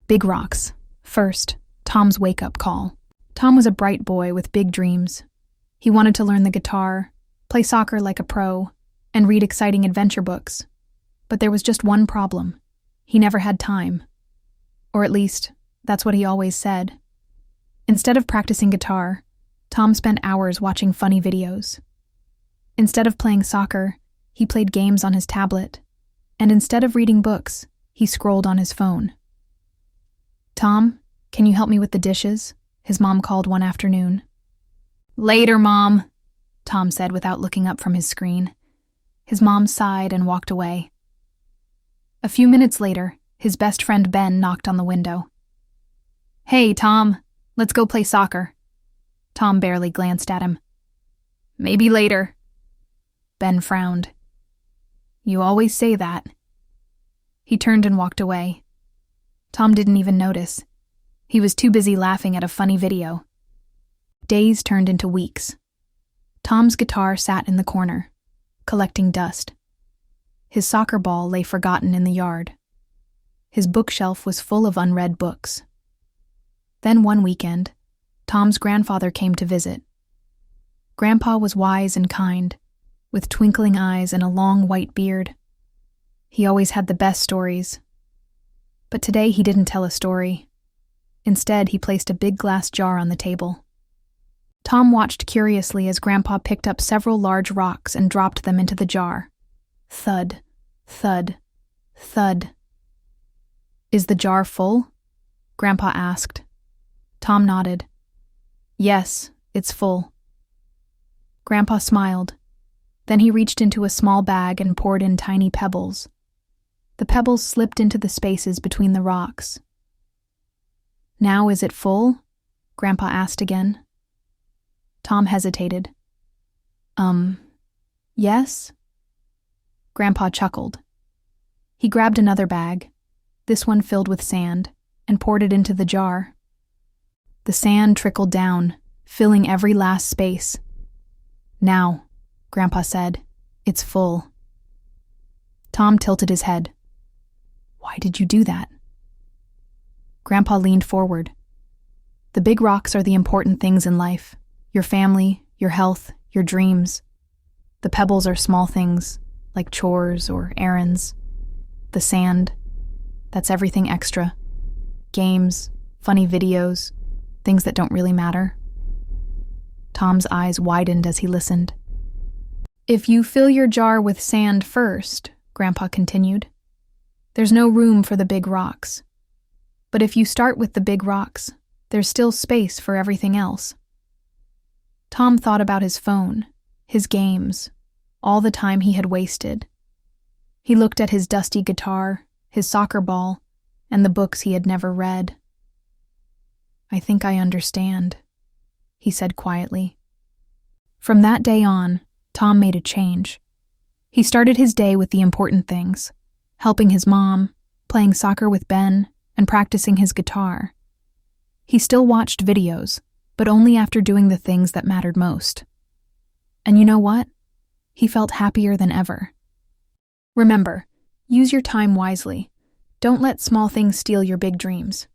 Big rocks. First, Tom's wake-up call. Tom was a bright boy with big dreams. He wanted to learn the guitar, play soccer like a pro, and read exciting adventure books. But there was just one problem. He never had time. Or at least, that's what he always said. Instead of practicing guitar, Tom spent hours watching funny videos. Instead of playing soccer, he played games on his tablet. And instead of reading books, he scrolled on his phone. "Tom, can you help me with the dishes?" his mom called one afternoon. "Later, Mom," Tom said without looking up from his screen. His mom sighed and walked away. A few minutes later, his best friend Ben knocked on the window. "Hey, Tom, let's go play soccer." Tom barely glanced at him. "Maybe later." Ben frowned. "You always say that." He turned and walked away. Tom didn't even notice. He was too busy laughing at a funny video. Days turned into weeks. Tom's guitar sat in the corner, collecting dust. His soccer ball lay forgotten in the yard. His bookshelf was full of unread books. Then one weekend, Tom's grandfather came to visit. Grandpa was wise and kind, with twinkling eyes and a long white beard. He always had the best stories. But today he didn't tell a story. Instead, he placed a big glass jar on the table. Tom watched curiously as Grandpa picked up several large rocks and dropped them into the jar. Thud, thud, thud. "Is the jar full?" Grandpa asked. Tom nodded. "Yes, it's full." Grandpa smiled. Then he reached into a small bag and poured in tiny pebbles. The pebbles slipped into the spaces between the rocks. "Now is it full?" Grandpa asked again. Tom hesitated. Yes?" Grandpa chuckled. He grabbed another bag, this one filled with sand, and poured it into the jar. The sand trickled down, filling every last space. "Now," Grandpa said, "it's full." Tom tilted his head. "Why did you do that?" Grandpa leaned forward. "The big rocks are the important things in life. Your family, your health, your dreams. The pebbles are small things, like chores or errands. The sand, that's everything extra. Games, funny videos, things that don't really matter." Tom's eyes widened as he listened. "If you fill your jar with sand first," Grandpa continued, "there's no room for the big rocks. But if you start with the big rocks, there's still space for everything else." Tom thought about his phone, his games, all the time he had wasted. He looked at his dusty guitar, his soccer ball, and the books he had never read. "I think I understand," he said quietly. From that day on, Tom made a change. He started his day with the important things, helping his mom, playing soccer with Ben, and practicing his guitar. He still watched videos, but only after doing the things that mattered most. And you know what? He felt happier than ever. Remember, use your time wisely. Don't let small things steal your big dreams.